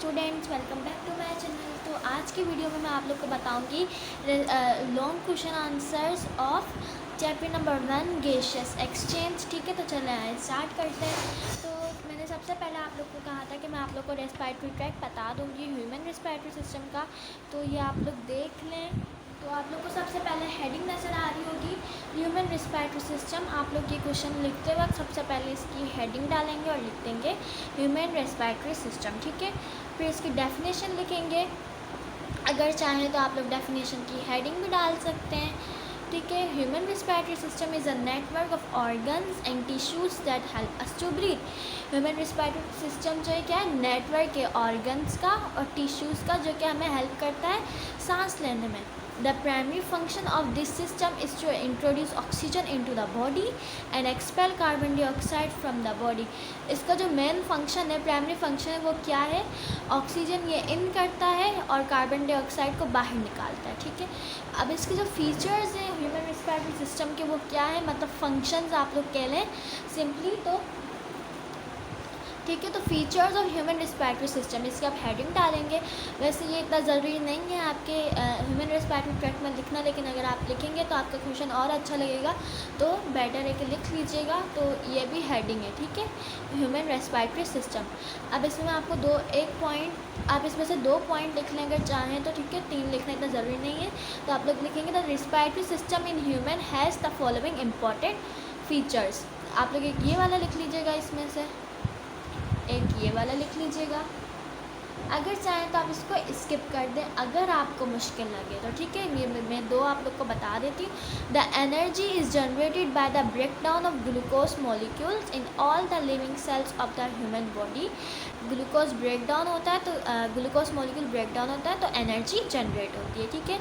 Students, welcome back to my channel. तो आज की वीडियो में मैं आप लोग को बताऊंगी long question answers of chapter number 1 gaseous exchange. ठीक है, तो चले आए स्टार्ट करते हैं। तो मैंने सबसे पहले आप लोग को कहा था कि मैं आप लोग को रेस्पिरेटरी ट्रैक बता दूंगी ह्यूमन रेस्पिरेटरी सिस्टम का, तो ये आप लोग देख लें। तो आप लोग को सबसे पहले हेडिंग नज़र आ रही होगी ह्यूमन रेस्पिरेटरी सिस्टम। आप लोग ये क्वेश्चन लिखते वक्त सबसे पहले इसकी हेडिंग डालेंगे और लिख देंगे ह्यूमन रेस्पिरेटरी सिस्टम। ठीक है, फिर इसकी डेफिनेशन लिखेंगे। अगर चाहें तो आप लोग डेफिनेशन की हेडिंग भी डाल सकते हैं। ठीक है, human respiratory system is a network of organs and tissues that help us to breathe. Human respiratory system जो है क्या है, नेटवर्क है ऑर्गन्स का और टिश्यूज़ का, जो कि हमें हेल्प करता है सांस लेने में। The primary function of this system is to introduce oxygen into the body and expel carbon dioxide from the body. इसका जो मेन फंक्शन है, प्राइमरी फंक्शन है, वो क्या है? ऑक्सीजन ये इन करता है और कार्बन डाइऑक्साइड को बाहर निकालता है। ठीक है, अब इसके जो फीचर्स हैं ह्यूमन रेस्पिरेटरी सिस्टम के, वो क्या है, मतलब फंक्शंस आप लोग कह लें सिंपली। तो ठीक है, तो features of human respiratory system, इसकी आप हेडिंग डालेंगे। वैसे ये इतना ज़रूरी नहीं है आपके ह्यूमन रेस्पिरेटरी ट्रैक में लिखना, लेकिन अगर आप लिखेंगे तो आपका क्वेश्चन और अच्छा लगेगा, तो बेटर है कि लिख लीजिएगा। तो ये भी हेडिंग है। ठीक है, ह्यूमन रेस्पिरेटरी सिस्टम। अब इसमें आपको आप इसमें से 2 पॉइंट लिख लें अगर चाहें तो। ठीक है, 3 लिखना इतना ज़रूरी नहीं है। तो आप लोग लिखेंगे the respiratory system in human has the following important features. आप लोग एक ये वाला लिख लीजिएगा, इसमें से एक ये वाला लिख लीजिएगा। अगर चाहें तो आप इसको स्किप कर दें अगर आपको मुश्किल लगे तो। ठीक है, ये मैं 2 आप लोग को बता देती हूँ। The energy is generated by the breakdown of glucose molecules in all the living cells of the human body. Glucose breakdown होता है, तो ग्लूकोज मॉलिक्यूल ब्रेकडाउन होता है तो एनर्जी जनरेट होती है। ठीक है,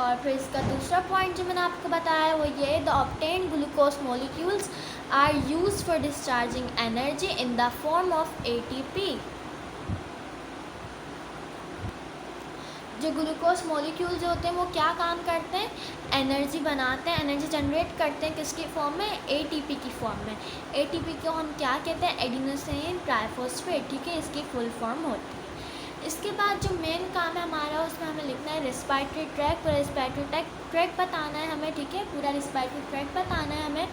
और फिर इसका दूसरा पॉइंट जो मैंने आपको बताया वो ये, the obtained glucose molecules are used for discharging energy in the form of ATP. जो ग्लूकोज मॉलिक्यूल जो होते हैं वो क्या काम करते हैं, एनर्जी बनाते हैं, एनर्जी जनरेट करते हैं। किसकी फॉर्म में? एटीपी की फॉर्म में। एटीपी को हम क्या कहते हैं? Adenosine triphosphate. ठीक है, इसकी फुल फॉर्म होती है। इसके बाद जो मेन काम है हमारा, उसमें हमें लिखना है रेस्पिरेटरी ट्रैक। पूरा रेस्पिरेटरी ट्रैक बताना है हमें। ठीक है, पूरा रेस्पिरेटरी ट्रैक बताना है हमें।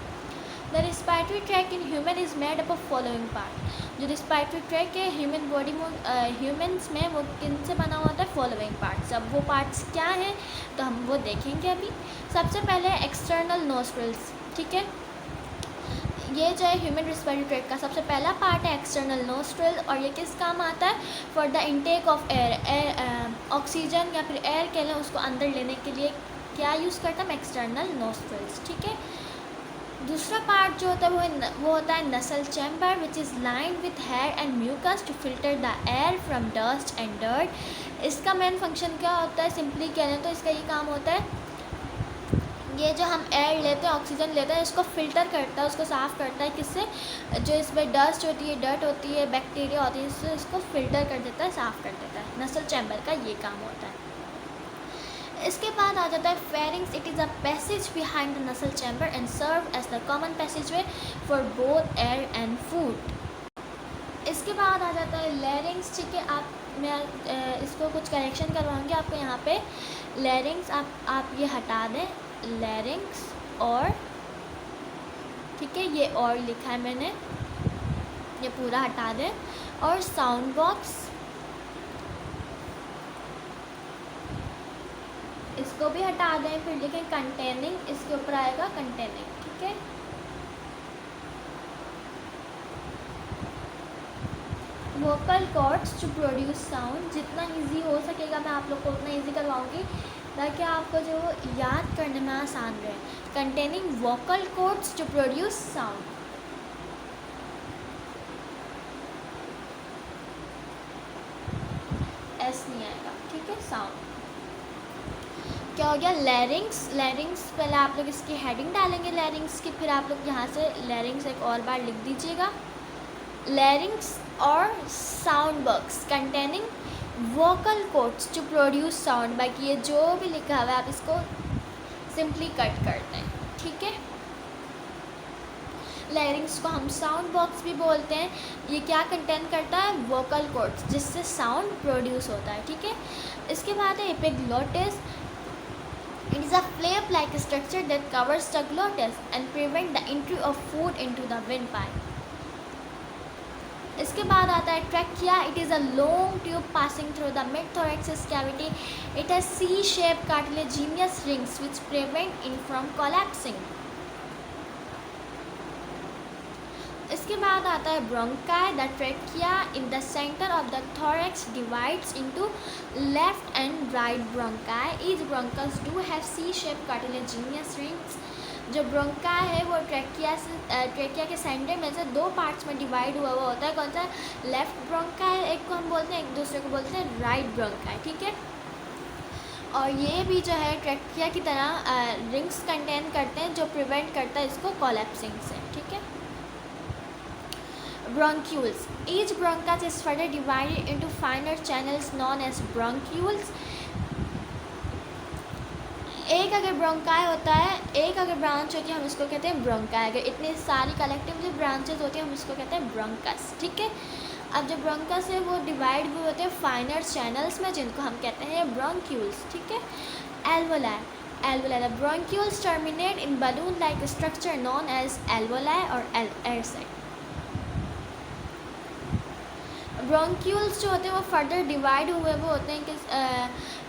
The respiratory tract in human is made up of following part. जो रेस्पिरेटरी ट्रैक है ह्यूमन बॉडी में, ह्यूमन्स में, वो किन से बना होता है? Following parts. अब वो पार्ट्स क्या हैं तो हम वो देखेंगे अभी। सबसे पहले एक्सटर्नल नोस्ट्रिल्स। ठीक है, ये जो है ह्यूमन रेस्पिरेटरी ट्रैक का सबसे पहला पार्ट है एक्सटर्नल नोस्ट्रिल, और ये किस काम आता है? For the intake of air, oxygen या फिर एयर कह लें, उसको अंदर लेने के लिए क्या यूज़ करता है? External nostrils. ठीक है, दूसरा पार्ट जो होता है वो होता है nasal chamber, which is lined with hair and mucus to filter the air from dust and dirt. इसका मेन फंक्शन क्या होता है? सिंपली कह लें तो इसका ये काम होता है, ये जो हम एयर लेते हैं, ऑक्सीजन लेते हैं, इसको फ़िल्टर करता है, उसको साफ़ करता है। किससे? जो इसमें डस्ट होती है, डर्ट होती है, बैक्टीरिया होती है, इससे इसको फ़िल्टर कर देता है, साफ़ कर देता है। नसल चैम्बर का ये काम होता है। इसके बाद आ जाता है pharynx. It is a passage behind the nasal chamber and serve as the common passageway for both air and food. इसके बाद आ जाता है लैरिंग्स। ठीक है, मैं इसको कुछ करेक्शन करवाऊँगी आपको यहाँ पे। लैरिंग्स आप ये हटा दें, लैरिंग्स, और ठीक है, ये और लिखा है मैंने, ये पूरा हटा दें। और साउंड बॉक्स, इसको भी हटा दें। फिर लिखें कंटेनिंग, इसके ऊपर आएगा कंटेनिंग। ठीक है, vocal cords to produce sound. जितना इजी हो सकेगा मैं आप लोग को उतना इजी करवाऊँगी, ताकि आपको जो याद करने में आसान रहे। Containing vocal cords to produce sound. S नहीं आएगा। ठीक है, साउंड क्या हो गया? लैरिंग्स। लैरिंग्स पहले आप लोग इसकी हेडिंग डालेंगे लैरिंग्स की, फिर आप लोग यहाँ से लैरिंग्स एक और बार लिख दीजिएगा। लैरिंग्स और sound box containing vocal cords to produce sound. बाकी ये जो भी लिखा हुआ है आप इसको सिंपली कट कर दें। ठीक है, लैरिंग्स को हम साउंड बॉक्स भी बोलते हैं। ये क्या कंटेन करता है, वोकल कॉर्ड्स, जिससे साउंड प्रोड्यूस होता है, ठीक है। इसके बाद है epiglottis. It is a flap like structure that covers the glottis and prevent the entry of food into the windpipe. इसके बाद आता है trachea. It is a long tube passing through the mid thoracic cavity. It has C shape cartilaginous rings which prevent in from collapsing. इसके बाद आता है bronchi. The trachea in the centre of the thorax divides into left and right bronchi. Each bronchus do have C shape cartilaginous rings. जो bronchi है वो trachea के centre में से दो पार्ट्स में डिवाइड हुआ होता है। कौन सा, लेफ्ट ब्रोंकाई एक को हम बोलते हैं, एक दूसरे को बोलते हैं राइट ब्रोंकाई, ठीक है। और ये भी जो है ट्रैकिया की तरह रिंग्स कंटेन करते हैं जो प्रिवेंट करता है इसको कोलैप्सिंग से, ठीक है। Bronchioles. Each bronchus is further divided into finer channels known as bronchioles. एक अगर ब्रोंकाई होता है, एक अगर ब्रांच होती है, हम इसको कहते हैं ब्रोंकाई। अगर इतनी सारी कलेक्टिवली ब्रांचेस होती हैं, हम इसको कहते हैं ब्रोंकस, ठीक है। अब जो ब्रोंकस है वो डिवाइड भी होते हैं फाइनर चैनल्स में, जिनको हम कहते हैं ब्रोंक्यूल्स, ठीक है। Alveoli. Alveoli, the bronchioles terminate in balloon like structure known as alveoli और एयर सेक। ब्रोंक्यूल्स जो होते हैं वो फर्दर डिवाइड हुए वो होते हैं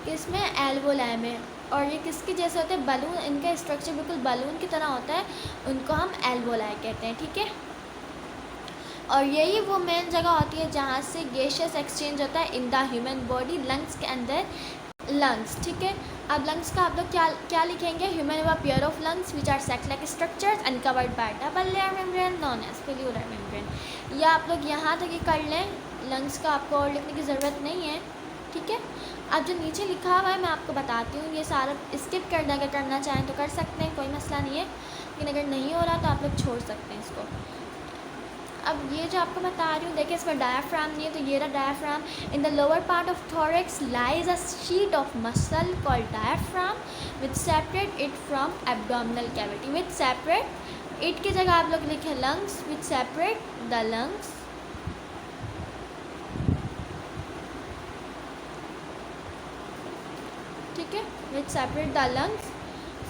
किस में, एल्वोलाई में। और ये किसके जैसे होते हैं, बलून, इनका स्ट्रक्चर बिल्कुल बलून की तरह होता है, उनको हम एल्वोलाई कहते हैं, ठीक है। और यही वो मेन जगह होती है जहाँ से गैसियस एक्सचेंज होता है in the human body, lungs के अंदर। लंग्स, ठीक है। अब लंग्स का आप लोग क्या लिखेंगे, ह्यूमन व pair of lungs which are sac like structures and covered by double layer membrane known as pleural membrane. या आप लोग यहाँ तक ही कर लें, लंग्स का आपको और लिखने की ज़रूरत नहीं है, ठीक है। अब जो नीचे लिखा हुआ है मैं आपको बताती हूँ, ये सारा स्किप कर दें, अगर करना चाहें तो कर सकते हैं, कोई मसला नहीं है। लेकिन अगर नहीं हो रहा तो आप लोग छोड़ सकते हैं इसको। अब ये जो आपको बता रही हूँ, देखिए इसमें डायाफ्राम नहीं है, तो ये रहा diaphragm. In the lower part of thorax lies a sheet of muscle called diaphragm which separate it from abdominal cavity. Which separate it की जगह आप लोग लिखें lungs, which separate the lungs, ठीक है, विच separate the lungs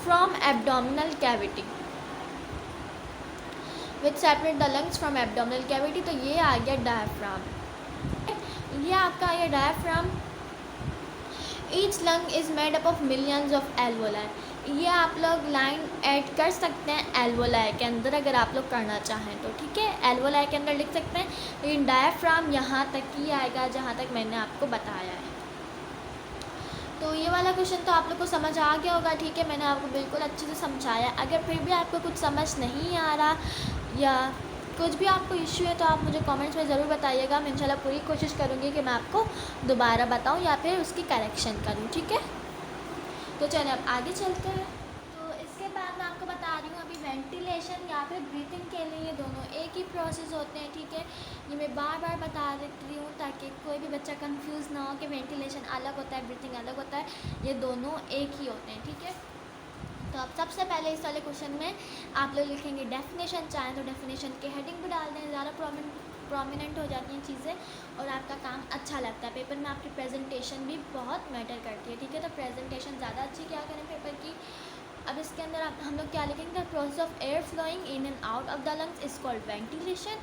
from abdominal cavity, which separate the lungs from abdominal cavity. तो ये आ गया डायाफ्राम, ये आपका आ गया diaphragm. Each lung is made up of millions of alveoli. ये आप लोग लाइन ऐड कर सकते हैं एल्वोलाई के अंदर, अगर आप लोग करना चाहें तो, ठीक है। एल्वोलाई के अंदर लिख सकते हैं, लेकिन डायाफ्राम यहाँ तक ही आएगा जहाँ तक मैंने आपको बताया है। तो ये वाला क्वेश्चन तो आप लोग को समझ आ गया होगा, ठीक है। मैंने आपको बिल्कुल अच्छे से समझाया। अगर फिर भी आपको कुछ समझ नहीं आ रहा या कुछ भी आपको इश्यू है तो आप मुझे कमेंट्स में ज़रूर बताइएगा। मैं इंशाल्लाह पूरी कोशिश करूँगी कि मैं आपको दोबारा बताऊँ या फिर उसकी करेक्शन करूँ, ठीक है। तो चलिए अब आगे चलते हैं। तो इसके बाद मैं आपको बता रही हूँ, अभी वेंटिलेशन या फिर ब्रीथिंग के लिए ये दोनों एक ही प्रोसेस होते हैं, ठीक है। ये मैं बार बार बता देती हूँ ताकि कोई भी बच्चा कंफ्यूज ना हो कि वेंटिलेशन अलग होता है, ब्रीथिंग अलग होता है। ये दोनों एक ही होते हैं, ठीक है। तो अब सबसे पहले इस वाले क्वेश्चन में आप लोग लिखेंगे डेफिनेशन, चाहें तो डेफिनेशन के हेडिंग भी डाल दें, ज़्यादा प्रोमिनेंट हो जाती हैं चीज़ें और आपका काम अच्छा लगता है। पेपर में आपकी प्रेजेंटेशन भी बहुत मैटर करती है, ठीक है। तो प्रेजेंटेशन ज़्यादा अच्छी क्या करें पेपर की। अब इसके अंदर हम लोग क्या लिखेंगे, the process of air flowing in and out of the lungs is called ventilation.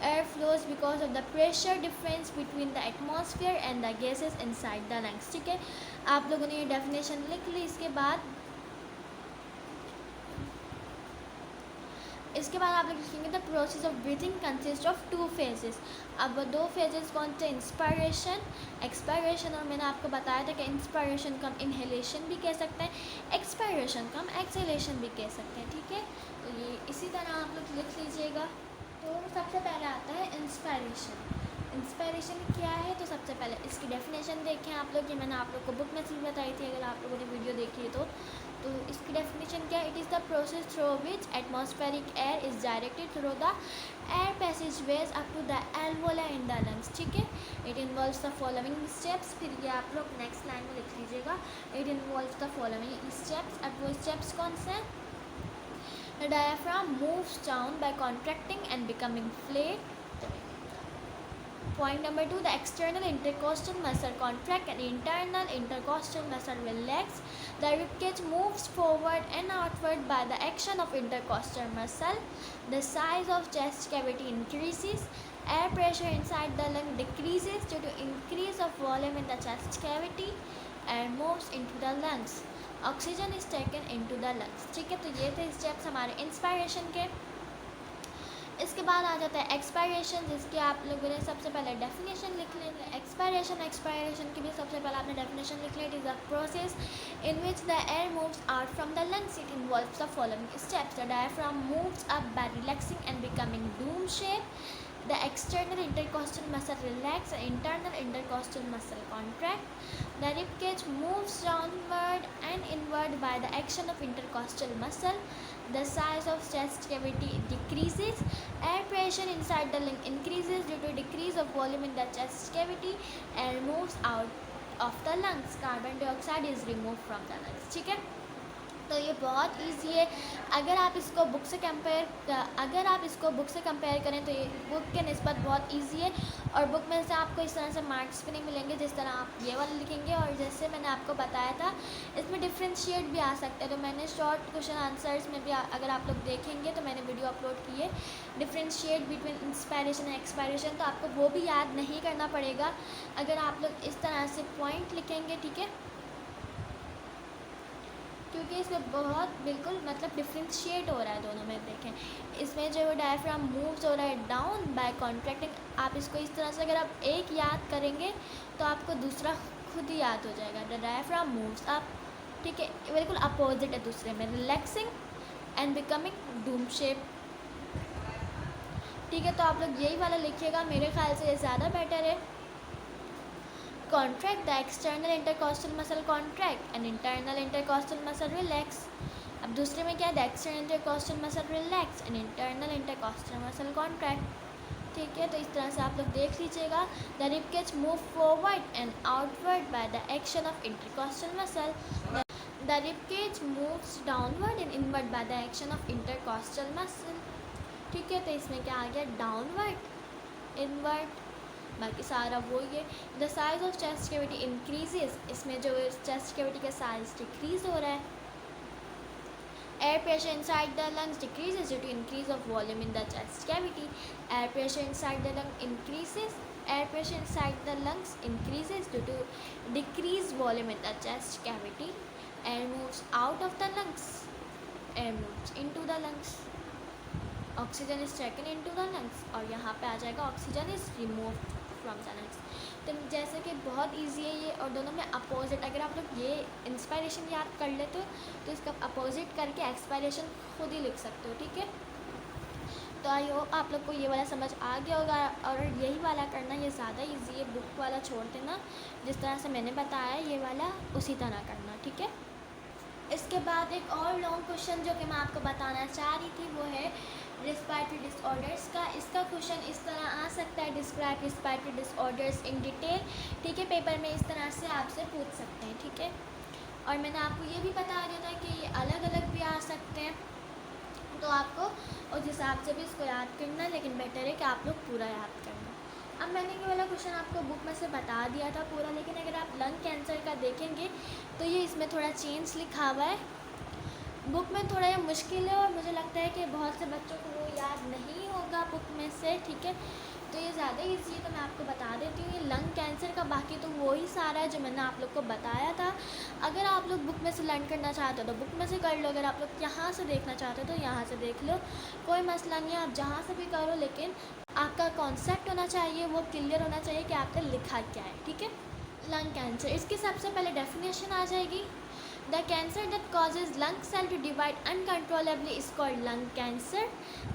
Air flows because of the pressure difference between the atmosphere and the gases inside the lungs, ठीक है। आप लोगों ने ये डेफिनेशन लिख ली। इसके बाद आप लोग लिखेंगे the process of breathing consist of 2 phases. अब 2 फेजेस कौन से, इंस्पायरेशन, एक्सपायरेशन। और मैंने आपको बताया था कि इंस्पायरेशन को हम इनहेलेशन भी कह सकते हैं, एक्सपायरेशन को हम एक्सहेलेशन भी कह सकते हैं, ठीक है। तो ये इसी तरह आप लोग लिख लीजिएगा। तो सबसे पहले आता है इंस्पायरेशन। इंस्पायरेशन क्या है, तो सबसे पहले इसकी डेफिनेशन देखें आप लोग, ये मैंने आप लोग को बुक में से बताई थी, अगर आप लोगों ने वीडियो देखी है तो इसकी डेफिनेशन क्या है, it is the process through which atmospheric air is directed through the air passage ways up to the alveoli in the lungs, ठीक है। It involves the following steps. फिर ये आप लोग नेक्स्ट लाइन में लिख लीजिएगा, it involves the following steps. अब वो स्टेप्स कौन से हैं, The diaphragm moves down by contracting and becoming flat. Point number 2, the external intercostal muscle contract and internal intercostal muscle relax. The ribcage moves forward and outward by the action of intercostal muscle. The size of chest cavity increases. Air pressure inside the lung decreases due to increase of volume in the chest cavity. Air moves into the lungs. Oxygen is taken into the lungs. ठीक है, तो ये थे steps हमारे inspiration के. इसके बाद आ जाता है एक्सपायरेशन, जिसकी आप लोगों ने सबसे पहले डेफिनेशन लिख लें. एक्सपायरेशन की भी सबसे पहले आपने डेफिनेशन लिख लें. It is a process in which the air moves out from the lungs. It involves the following steps. The diaphragm moves up by relaxing and becoming Doom shape. The external intercostal muscle relax and internal intercostal muscle contract. The rib cage moves downward and inward by the action of intercostal muscle. The size of chest cavity decreases. Air pressure inside the lung increases due to decrease of volume in the chest cavity. Air moves out of the lungs. Carbon dioxide is removed from the lungs. ठीक है, तो ये बहुत easy है. अगर आप इसको book से कंपेयर करें तो ये बुक के निस्बत बहुत इजी है. और बुक में से आपको इस तरह से मार्क्स भी नहीं मिलेंगे जिस तरह आप ये वाला लिखेंगे. और जैसे मैंने आपको बताया था, इसमें डिफ्रेंशिएट भी आ सकते हैं. तो मैंने शॉर्ट क्वेश्चन आंसर्स में भी अगर आप लोग देखेंगे तो मैंने वीडियो अपलोड की है differentiate between inspiration and expiration. तो आपको वो भी याद नहीं करना पड़ेगा अगर आप लोग इस तरह से पॉइंट लिखेंगे. ठीक है, क्योंकि इसमें बहुत बिल्कुल मतलब डिफ्रेंशिएट हो रहा है दोनों में. देखें, इसमें जो डायफ्राम मूव्स हो रहा है डाउन बाय कॉन्ट्रैक्टिंग. आप इसको इस तरह से अगर आप एक याद करेंगे तो आपको दूसरा खुद ही याद हो जाएगा. The diaphragm moves up. ठीक है, बिल्कुल अपोजिट है दूसरे में. Relaxing and becoming Doom shape. ठीक है, तो आप लोग यही वाला लिखिएगा, मेरे ख्याल से ये ज़्यादा बेटर है. Contract the external intercostal muscle contract and internal intercostal muscle relax. अब दूसरे में क्या है, the external intercostal muscle relax and internal intercostal muscle contract. ठीक है, तो इस तरह से आप लोग देख लीजिएगा. The rib cage move forward and outward by the action of intercostal muscle. The rib cage moves downward and inward by the action of intercostal muscle. ठीक है, तो इसमें क्या आ गया, डाउनवर्ड, इनवर्ड, बाकी सारा वो ये. The size of chest cavity increases. इसमें जो चेस्ट कैविटी का साइज डिक्रीज हो रहा है. Air pressure inside the lungs decreases due to increase of volume in the chest cavity. Air pressure inside the lung increases. Air pressure inside the lungs increases due to decrease volume in the chest cavity. Air moves out of the lungs. Air moves into the lungs. Oxygen is taken into the lungs. और यहाँ पे आ जाएगा oxygen is removed from the lungs. तो जैसे कि बहुत easy है ये, और दोनों में अपोजिट. अगर आप लोग ये इंस्पायरेशन याद कर लेते हो तो इसका अपोजिट करके एक्सपायरेशन खुद ही लिख सकते हो. ठीक है, तो आई होप आप लोग को ये वाला समझ आ गया होगा. और यही वाला करना ये ज़्यादा इजी है. बुक वाला छोड़ देना, जिस तरह से मैंने बताया ये वाला उसी तरह करना. ठीक है, इसके बाद एक और लॉन्ग क्वेश्चन जो कि मैं आपको बताना चाह रही थी वो है रेस्पिरेटरी डिसऑर्डर्स का. इसका क्वेश्चन इस तरह आ सकता है, describe respiratory disorders in detail. ठीक है, पेपर में इस तरह से आपसे पूछ सकते हैं. ठीक है, और मैंने आपको ये भी बता दिया था कि ये अलग अलग भी आ सकते हैं, तो आपको उस हिसाब से भी इसको याद करना है. लेकिन बेटर है कि आप लोग पूरा याद करना. अब मैंने ये वाला क्वेश्चन आपको बुक में से बता दिया था पूरा, लेकिन अगर आप लंग कैंसर का देखेंगे तो ये इसमें थोड़ा चेंज लिखा हुआ है. बुक में थोड़ा ये मुश्किल है और मुझे लगता है कि बहुत से बच्चों को वो याद नहीं होगा बुक में से. ठीक है, तो ये ज़्यादा ईजी है, तो मैं आपको बता देती हूँ. ये लंग कैंसर का बाकी तो वो ही सारा है जो मैंने आप लोग को बताया था. अगर आप लोग बुक में से लर्न करना चाहते हो तो बुक में से कर लो. अगर आप लोग यहाँ से देखना चाहते हो तो यहाँ से देख लो, कोई मसला नहीं है. आप जहाँ से भी करो, लेकिन आपका कॉन्सेप्ट होना चाहिए, वो क्लियर होना चाहिए कि आपने लिखा क्या है. ठीक है, लंग कैंसर, इसकी सबसे पहले डेफिनेशन आ जाएगी. The cancer that causes lung cell to divide uncontrollably is called lung cancer.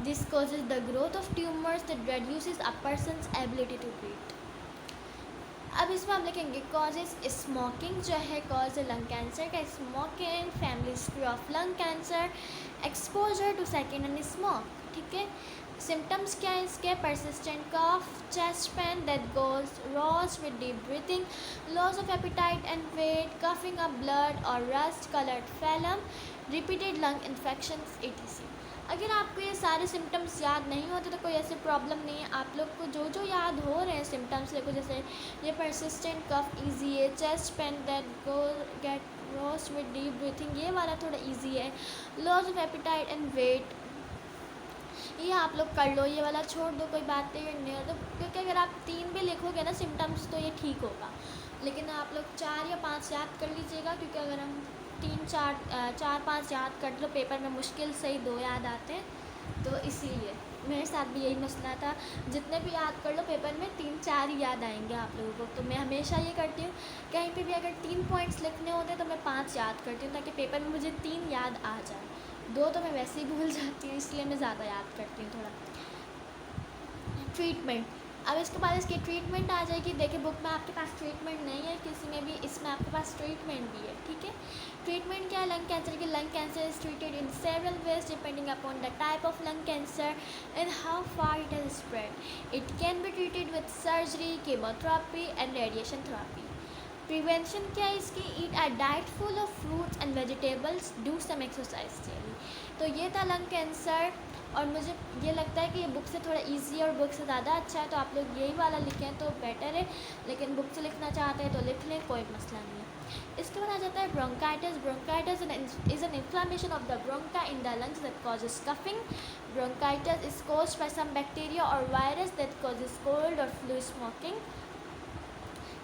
This causes the growth of tumors that reduces a person's ability to breathe. अब इसमें हम लिखेंगे causes स्मोकिंग जो है कॉज है लंग कैंसर का. Smoking, family history of lung cancer, exposure to second hand smoke. ठीक है, सिम्टम्स क्या है इसके, persistent cough, chest pain that goes worse with deep breathing, loss of appetite and weight, coughing up blood और rust coloured phlegm, repeated lung infections etc. अगर आपको ये सारे सिम्टम्स याद नहीं होते तो कोई ऐसी प्रॉब्लम नहीं है। आप लोग को जो जो याद हो रहे हैं सिम्टम्स, देखो जैसे ये परसिस्टेंट कफ इजी है, chest pain that go get roast with deep breathing, ये वाला थोड़ा इजी है। Loss of appetite and weight, ये आप लोग कर लो, ये वाला छोड़ दो, कोई बात नहीं हो तो, क्योंकि अगर आप 3 भी लिखोगे ना सिम्टम्स तो ये ठीक होगा। लेकिन आप लोग 4 या 5 याद कर लीजिएगा, क्योंकि अगर हम 4-5 याद कर लो पेपर में मुश्किल से ही 2 याद आते हैं, तो इसीलिए मेरे साथ भी यही मसला था। जितने भी याद कर लो पेपर में 3-4 ही याद आएंगे आप लोगों को। तो मैं हमेशा ये करती हूँ, कहीं पे भी अगर 3 पॉइंट्स लिखने होते तो मैं 5 याद करती हूँ, ताकि पेपर में मुझे 3 याद आ जाए। 2 तो मैं वैसे ही भूल जाती हूँ, इसलिए मैं ज़्यादा याद करती हूँ थोड़ा। ट्रीटमेंट, अब इसके बाद इसकी ट्रीटमेंट आ जाएगी। देखिए बुक में आपके पास ट्रीटमेंट नहीं है किसी में भी, इसमें आपके पास ट्रीटमेंट भी है, ठीक है। ट्रीटमेंट क्या है लंग कैंसर की? Lung cancer is treated in several ways depending upon the type of lung cancer and how far it has spread. It can be treated with surgery, chemotherapy and radiation therapy. Prevention क्या है इसकी? Eat a diet full of fruits and vegetables, do some exercise daily. तो ये था lung cancer, और मुझे ये लगता है कि ये बुक से थोड़ा इजी और बुक से ज़्यादा अच्छा है, तो आप लोग यही वाला लिखें तो बेटर है। लेकिन बुक से लिखना चाहते हैं तो लिख लें, कोई मसला नहीं है। इसके बाद आ जाता है bronchitis. Bronchitis is an inflammation of the bronchi in the lungs that causes coughing. Bronchitis is caused by some bacteria और वायरस दैट कॉजेज कोल्ड और फ्लू स्मोकिंग।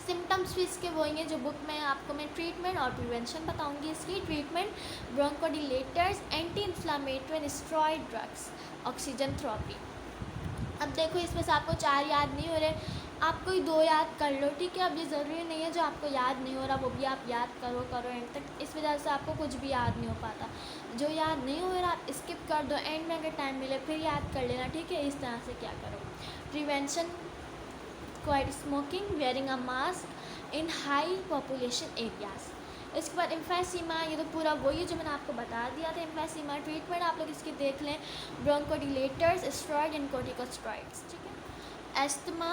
सिम्टम्स भी इसके वही हैं जो बुक में आपको मैं ट्रीटमेंट और प्रिवेंशन बताऊंगी। इसकी treatment bronchodilators, anti inflammatory steroid drugs, oxygen therapy. अब देखो इसमें से आपको 4 याद नहीं हो रहे, आप कोई 2 याद कर लो, ठीक है। अब ये ज़रूरी नहीं है जो आपको याद नहीं हो रहा वो भी आप याद करो एंड तक, इस वजह से आपको कुछ भी याद नहीं हो पाता। जो याद नहीं हो रहा आप स्किप कर दो, एंड में अगर टाइम मिले फिर याद कर लेना, ठीक है। इस तरह से क्या करो। Prevention, quite smoking, wearing a mask in high population areas. इसके बाद एम्फाइसीमा, ये तो पूरा वही है जो मैंने आपको बता दिया था। एम्फाइसीमा ट्रीटमेंट आप लोग इसकी देख लें, ब्रोंकोडिलेटर्स, स्टेरॉइड एंड कॉर्टिकोस्टेरॉइड्स, ठीक है। एस्थमा,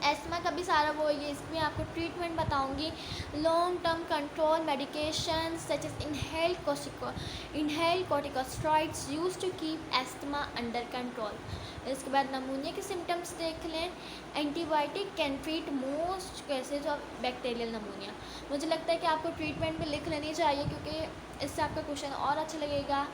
एस्मा का भी सारा वो है, इसमें आपको ट्रीटमेंट बताऊंगी। Long term control medication such as inhaled corticosteroids use to keep asthma under control. इसके बाद नमूनिया के सिम्टम्स देख लें। Antibiotic can treat most cases of bacterial pneumonia. मुझे लगता है कि आपको ट्रीटमेंट में लिख लेनी चाहिए, क्योंकि इससे आपका क्वेश्चन और अच्छा लगेगा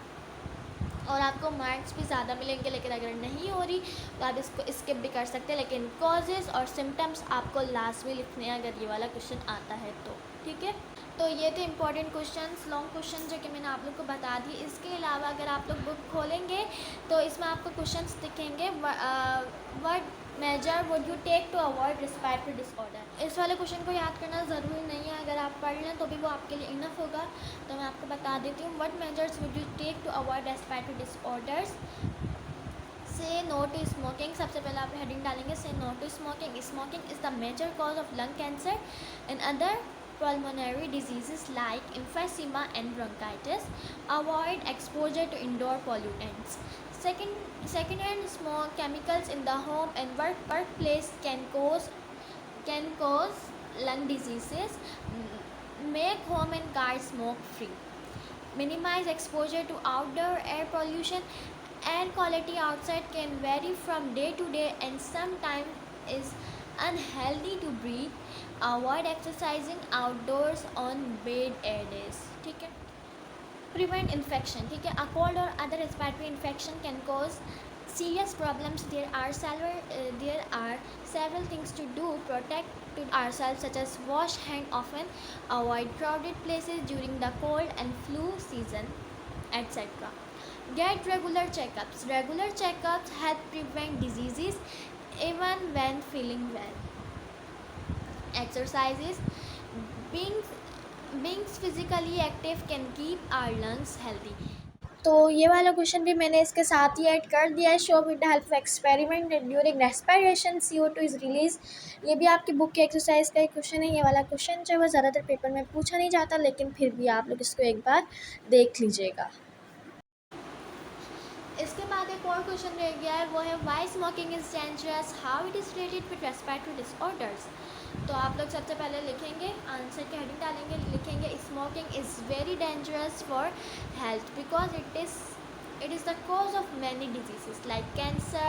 और आपको मार्क्स भी ज़्यादा मिलेंगे। लेकिन अगर नहीं हो रही तो आप इसको स्किप भी कर सकते हैं, लेकिन कॉजेज़ और सिम्टम्स आपको लास्ट में लिखने हैं अगर ये वाला क्वेश्चन आता है तो, ठीक है। तो ये थे इंपॉर्टेंट क्वेश्चंस, लॉन्ग क्वेश्चन जो कि मैंने आप लोग को बता दिए। इसके अलावा अगर आप लोग बुक खोलेंगे तो इसमें आपको क्वेश्चंस दिखेंगे। What major would you take to avoid respiratory disorder. इस वाले क्वेश्चन को याद करना ज़रूरी नहीं है, अगर आप पढ़ लें तो भी वो आपके लिए इनफ होगा। तो मैं आपको बता देती हूँ। What measures would you take to avoid respiratory disorders. Say no to smoking, सबसे पहले आप हेडिंग डालेंगे say no to smoking. Smoking is the major cause of lung cancer and other pulmonary diseases like emphysema and bronchitis. Avoid exposure to indoor pollutants. Secondhand smoke, chemicals in the home and workplace can cause lung diseases. Make home and car smoke free. Minimize exposure to outdoor air pollution. Air quality outside can vary from day to day and sometimes is unhealthy to breathe. Avoid exercising outdoors on bad air days, ठीक है। Prevent infection, ठीक है। A cold or other respiratory infection can cause serious problems. There are several things to do. Protect ourselves, such as wash hand often, avoid crowded places during the cold and flu season, etc. Get regular checkups. Regular checkups help prevent diseases even when feeling well. Exercises, being physically active can keep our lungs healthy. तो ये वाला question भी मैंने इसके साथ ही add कर दिया है। Show with the help of experiment during respiration CO2 is release. ये भी आपकी बुक की एक्सरसाइज का एक क्वेश्चन है। ये वाला क्वेश्चन जो है वो ज़्यादातर पेपर में पूछा नहीं जाता, लेकिन फिर भी आप लोग इसको एक बार देख लीजिएगा। इसके बाद एक और क्वेश्चन रह गया है, वो है why smoking is dangerous, how it is related with respiratory disorders. तो आप लोग सबसे पहले लिखेंगे, आंसर की हेडिंग डालेंगे, लिखेंगे smoking is very dangerous for health because it is the cause of many diseases like cancer,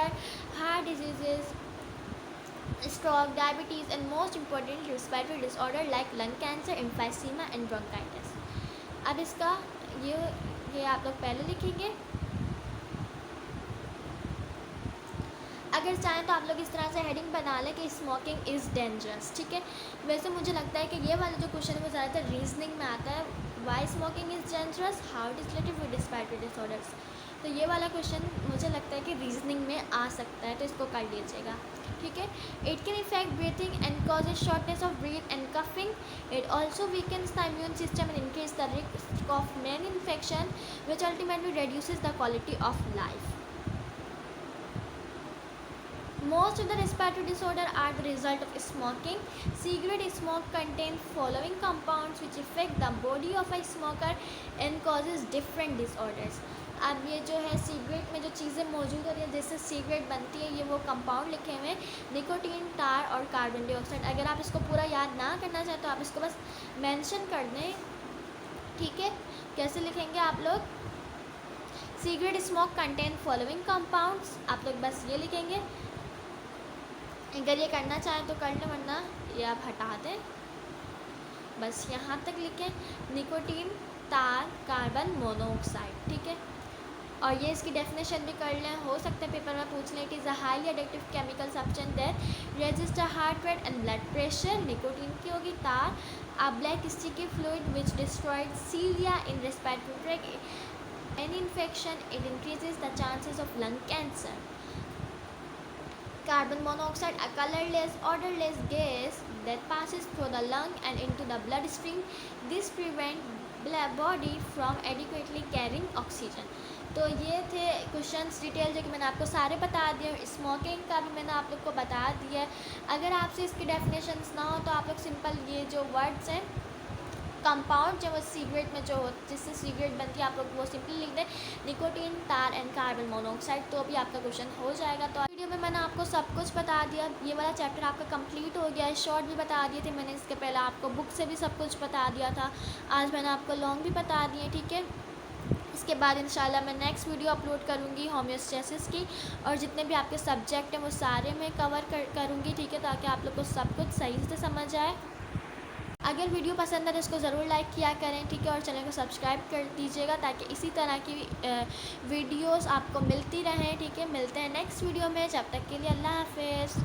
heart diseases, stroke, diabetes, and most importantly respiratory disorder like lung cancer, emphysema and bronchitis. अब इसका ये आप लोग पहले लिखेंगे। अगर चाहें तो आप लोग इस तरह से हेडिंग बना लें कि स्मोकिंग इज़ डेंजरस, ठीक है। वैसे मुझे लगता है कि ये वाला जो क्वेश्चन है वो ज़्यादातर रीजनिंग में आता है, why smoking is dangerous, how it is related with respiratory disorders. तो ये वाला क्वेश्चन मुझे लगता है कि रीजनिंग में आ सकता है, तो इसको कर लीजिएगा, ठीक है। It can effect breathing and causes shortness of breath and coughing. It also weakens the immune system and increase the risk of many infection which ultimately reduces the quality of life. Most of the respiratory disorder are the result of smoking. Cigarette smoke contains following compounds which affect the body of a smoker and causes different disorders. अब ये जो है cigarette में जो चीज़ें मौजूद होती हैं जिससे सिगरेट बनती है, ये वो कंपाउंड लिखे हुए हैं निकोटीन, टार और कार्बन डाइऑक्साइड। अगर आप इसको पूरा याद ना करना चाहें तो आप इसको बस मेंशन कर दें, ठीक है। कैसे लिखेंगे आप लोग, cigarette smoke contain following compounds, आप लोग बस ये लिखेंगे। अगर ये करना चाहें तो कर लें, वरना ये आप हटा दें, बस यहाँ तक लिखें निकोटीन, तार, कार्बन मोनोऑक्साइड, ठीक है। और ये इसकी डेफिनेशन भी कर लें, हो सकता है पेपर में पूछ लें। It is a highly addictive chemical substance that register heart rate and blood pressure. Nicotine की होगी tar, a black sticky fluid which destroyed cilia in respiratory tract, any infection, it increases the chances of lung cancer. Carbon monoxide, a colorless, odorless gas that passes through the lung and into the bloodstream. This prevents body from adequately carrying oxygen. तो ये थे questions detail जो कि मैंने आपको सारे बता दिए। स्मोकिंग का भी मैंने आप लोग को बता दिया है। अगर आपसे इसकी डेफिनेशंस ना हो तो आप लोग सिंपल ये जो वर्ड्स हैं कंपाउंड जो वो सिगरेट में जो जिससे सिगरेट बनती है, आप लोग वो सिंपली लिख दें निकोटीन, तार एंड कार्बन मोनोऑक्साइड, तो भी आपका क्वेश्चन हो जाएगा। तो वीडियो में मैंने आपको सब कुछ बता दिया, ये वाला चैप्टर आपका कंप्लीट हो गया है। शॉर्ट भी बता दिए थे मैंने, इसके पहले आपको बुक से भी सब कुछ बता दिया था, आज मैंने आपको लॉन्ग भी बता दिए, ठीक है। इसके बाद इंशाल्लाह मैं नेक्स्ट वीडियो अपलोड करूँगी होम्योस्टेसिस की, और जितने भी आपके सब्जेक्ट हैं वो सारे मैं कवर करूँगी, ठीक है, ताकि आप लोग को सब कुछ सही से समझ आए। अगर वीडियो पसंद है तो इसको ज़रूर लाइक किया करें, ठीक है, और चैनल को सब्सक्राइब कर दीजिएगा ताकि इसी तरह की वीडियोस आपको मिलती रहें, ठीक है। मिलते हैं नेक्स्ट वीडियो में, जब तक के लिए अल्लाह हाफिज़।